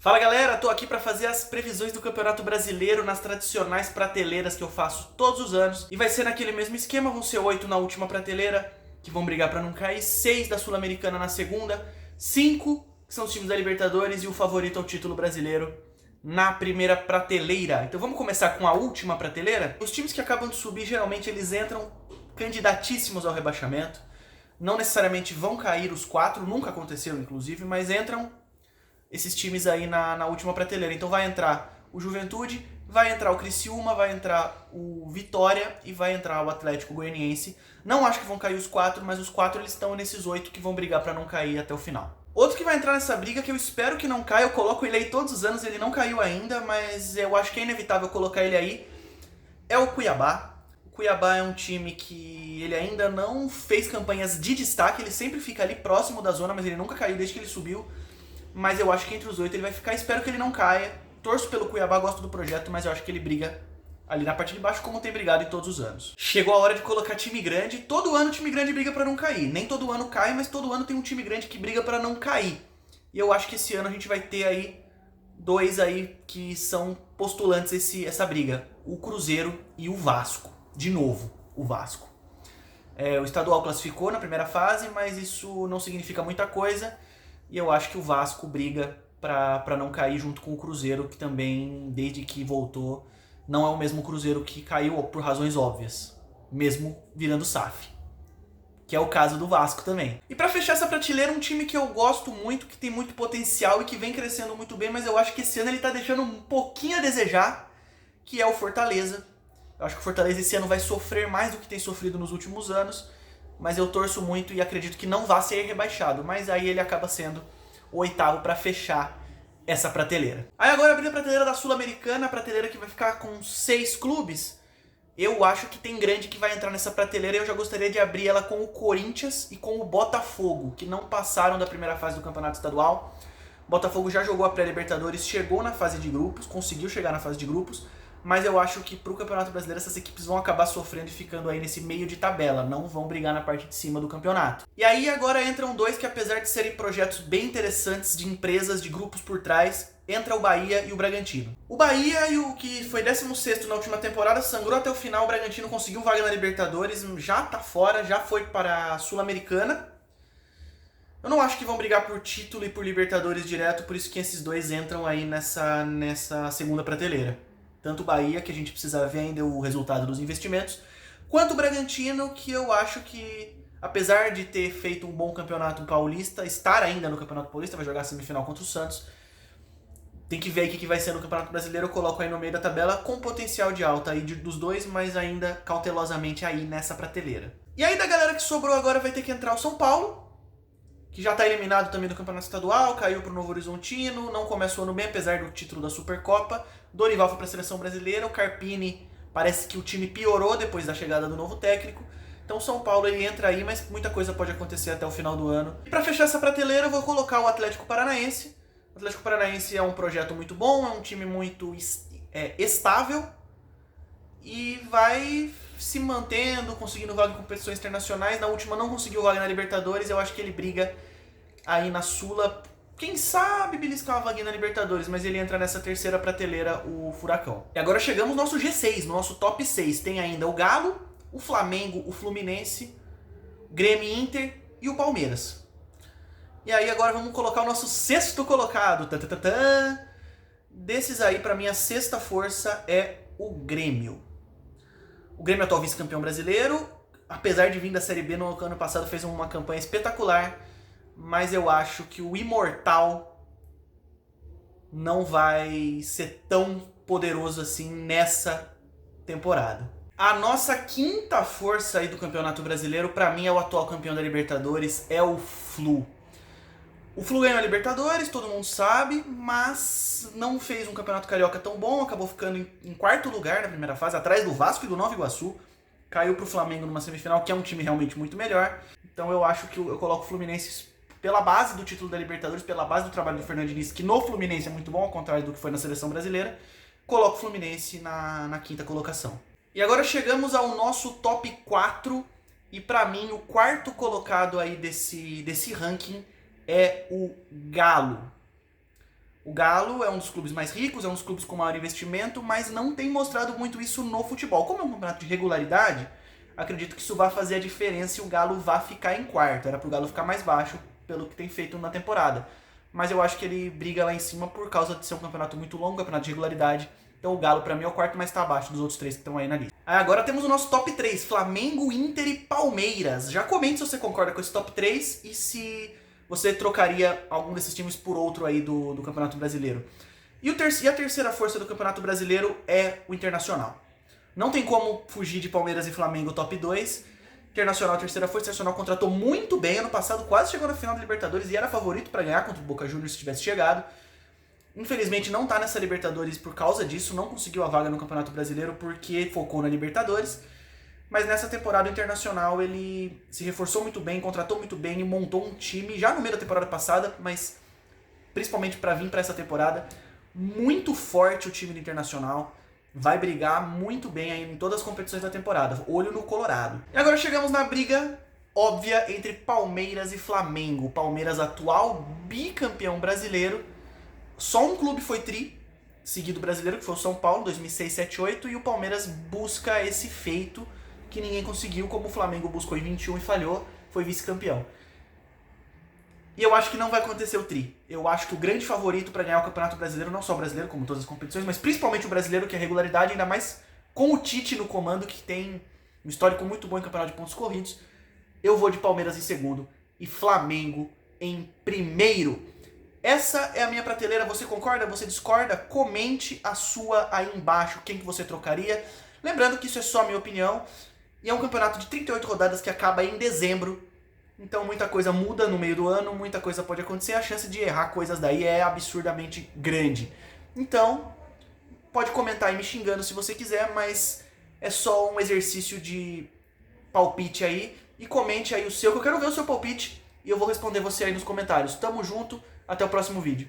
Fala galera, tô aqui pra fazer as previsões do Campeonato Brasileiro nas tradicionais prateleiras que eu faço todos os anos. E vai ser naquele mesmo esquema, vão ser 8 na última prateleira, que vão brigar pra não cair, 6 da Sul-Americana na segunda, 5 que são os times da Libertadores e o favorito ao título brasileiro na primeira prateleira. Então vamos começar com a última prateleira? Os times que acabam de subir, geralmente eles entram candidatíssimos ao rebaixamento. Não necessariamente vão cair os 4, nunca aconteceu inclusive, mas entram esses times aí na última prateleira. Então vai entrar o Juventude, vai entrar o Criciúma, vai entrar o Vitória e vai entrar o Atlético Goianiense. Não acho que vão cair os 4, mas os 4 eles estão nesses 8 que vão brigar para não cair até o final. Outro que vai entrar nessa briga, que eu espero que não caia, eu coloco ele aí todos os anos, ele não caiu ainda, mas eu acho que é inevitável colocar ele aí, é o Cuiabá. O Cuiabá é um time que ele ainda não fez campanhas de destaque, ele sempre fica ali próximo da zona, mas ele nunca caiu desde que ele subiu. Mas eu acho que entre os 8 ele vai ficar, espero que ele não caia. Torço pelo Cuiabá, gosto do projeto, mas eu acho que ele briga ali na parte de baixo, como tem brigado em todos os anos. Chegou a hora de colocar time grande. Todo ano time grande briga pra não cair. Nem todo ano cai, mas todo ano tem um time grande que briga pra não cair. E eu acho que esse ano a gente vai ter aí 2 aí que são postulantes essa briga. O Cruzeiro e o Vasco. De novo, o Vasco. O estadual classificou na primeira fase, mas isso não significa muita coisa. E eu acho que o Vasco briga pra não cair junto com o Cruzeiro, que também, desde que voltou, não é o mesmo Cruzeiro que caiu por razões óbvias, mesmo virando SAF, que é o caso do Vasco também. E pra fechar essa prateleira, um time que eu gosto muito, que tem muito potencial e que vem crescendo muito bem, mas eu acho que esse ano ele tá deixando um pouquinho a desejar, que é o Fortaleza. Eu acho que o Fortaleza esse ano vai sofrer mais do que tem sofrido nos últimos anos, mas eu torço muito e acredito que não vá ser rebaixado, mas aí ele acaba sendo o 8º para fechar essa prateleira. Aí agora abrindo a prateleira da Sul-Americana, a prateleira que vai ficar com 6 clubes, eu acho que tem grande que vai entrar nessa prateleira e eu já gostaria de abrir ela com o Corinthians e com o Botafogo, que não passaram da primeira fase do Campeonato Estadual. O Botafogo já jogou a pré-Libertadores, chegou na fase de grupos, conseguiu chegar na fase de grupos, mas eu acho que pro Campeonato Brasileiro essas equipes vão acabar sofrendo e ficando aí nesse meio de tabela, não vão brigar na parte de cima do campeonato. E aí agora entram 2 que, apesar de serem projetos bem interessantes de empresas, de grupos por trás, entra o Bahia e o Bragantino. O Bahia, e o que foi 16º na última temporada, sangrou até o final, o Bragantino conseguiu vaga na Libertadores, já tá fora, já foi para a Sul-Americana. Eu não acho que vão brigar por título e por Libertadores direto, por isso que esses 2 entram aí nessa segunda prateleira. Tanto o Bahia, que a gente precisa ver ainda o resultado dos investimentos, quanto o Bragantino, que eu acho que, apesar de ter feito um bom campeonato paulista, estar ainda no Campeonato Paulista, vai jogar a semifinal contra o Santos, tem que ver aí o que vai ser no Campeonato Brasileiro, eu coloco aí no meio da tabela, com potencial de alta aí dos 2, mas ainda cautelosamente aí nessa prateleira. E aí da galera que sobrou agora vai ter que entrar o São Paulo, que já está eliminado também do Campeonato Estadual, caiu para o Novo Horizontino, não começou no bem, apesar do título da Supercopa. Dorival foi para a Seleção Brasileira, o Carpini parece que o time piorou depois da chegada do novo técnico. Então o São Paulo ele entra aí, mas muita coisa pode acontecer até o final do ano. E para fechar essa prateleira eu vou colocar o Atlético Paranaense. O Atlético Paranaense é um projeto muito bom, é um time muito estável e vai se mantendo, conseguindo vaga em competições internacionais. Na última não conseguiu vaga na Libertadores, eu acho que ele briga aí na Sula. Quem sabe beliscar uma vaguinha na Libertadores, mas ele entra nessa terceira prateleira, o Furacão. E agora chegamos no nosso G6, no nosso top 6. Tem ainda o Galo, o Flamengo, o Fluminense, Grêmio, Inter e o Palmeiras. E aí agora vamos colocar o nosso 6º colocado. Desses aí, pra mim, a 6ª força é o Grêmio. O Grêmio é atual vice-campeão brasileiro, apesar de vir da Série B no ano passado, fez uma campanha espetacular, mas eu acho que o Imortal não vai ser tão poderoso assim nessa temporada. A nossa 5ª força aí do Campeonato Brasileiro, pra mim, é o atual campeão da Libertadores, é o Flu. O Flu ganhou a Libertadores, todo mundo sabe, mas não fez um campeonato carioca tão bom, acabou ficando em 4º lugar na primeira fase, atrás do Vasco e do Nova Iguaçu. Caiu pro Flamengo numa semifinal, que é um time realmente muito melhor. Então eu acho que eu coloco o Fluminense pela base do título da Libertadores, pela base do trabalho do Fernando Diniz, que no Fluminense é muito bom, ao contrário do que foi na seleção brasileira. Coloco o Fluminense na 5ª colocação. E agora chegamos ao nosso top 4, e pra mim o 4º colocado aí desse ranking é o Galo. O Galo é um dos clubes mais ricos, é um dos clubes com maior investimento, mas não tem mostrado muito isso no futebol. Como é um campeonato de regularidade, acredito que isso vai fazer a diferença e o Galo vai ficar em quarto. Era pro Galo ficar mais baixo pelo que tem feito na temporada. Mas eu acho que ele briga lá em cima por causa de ser um campeonato muito longo, um campeonato de regularidade. Então o Galo pra mim é o quarto, mas tá abaixo dos outros três que estão aí na lista. Agora temos o nosso top 3, Flamengo, Inter e Palmeiras. Já comente se você concorda com esse top 3 e se você trocaria algum desses times por outro aí do Campeonato Brasileiro. E a terceira força do Campeonato Brasileiro é o Internacional. Não tem como fugir de Palmeiras e Flamengo top 2. Internacional, terceira força. Internacional contratou muito bem. Ano passado quase chegou na final da Libertadores e era favorito para ganhar contra o Boca Juniors se tivesse chegado. Infelizmente não tá nessa Libertadores por causa disso. Não conseguiu a vaga no Campeonato Brasileiro porque focou na Libertadores. Mas nessa temporada o Internacional ele se reforçou muito bem, contratou muito bem e montou um time já no meio da temporada passada, mas principalmente para vir para essa temporada, muito forte o time do Internacional. Vai brigar muito bem aí em todas as competições da temporada. Olho no Colorado. E agora chegamos na briga óbvia entre Palmeiras e Flamengo. Palmeiras atual bicampeão brasileiro. Só um clube foi seguido brasileiro, que foi o São Paulo, 2006, 7, 8. E o Palmeiras busca esse feito que ninguém conseguiu, como o Flamengo buscou em 21 e falhou, foi vice-campeão. E eu acho que não vai acontecer o Eu acho que o grande favorito para ganhar o Campeonato Brasileiro, não só o brasileiro, como todas as competições, mas principalmente o brasileiro, que é a regularidade, ainda mais com o Tite no comando, que tem um histórico muito bom em campeonato de pontos corridos. Eu vou de Palmeiras em segundo e Flamengo em primeiro. Essa é a minha prateleira. Você concorda? Você discorda? Comente a sua aí embaixo, quem que você trocaria. Lembrando que isso é só a minha opinião. E é um campeonato de 38 rodadas que acaba em dezembro. Então muita coisa muda no meio do ano, muita coisa pode acontecer. A chance de errar coisas daí é absurdamente grande. Então, pode comentar aí me xingando se você quiser, mas é só um exercício de palpite aí. E comente aí o seu, que eu quero ver o seu palpite. E eu vou responder você aí nos comentários. Tamo junto, até o próximo vídeo.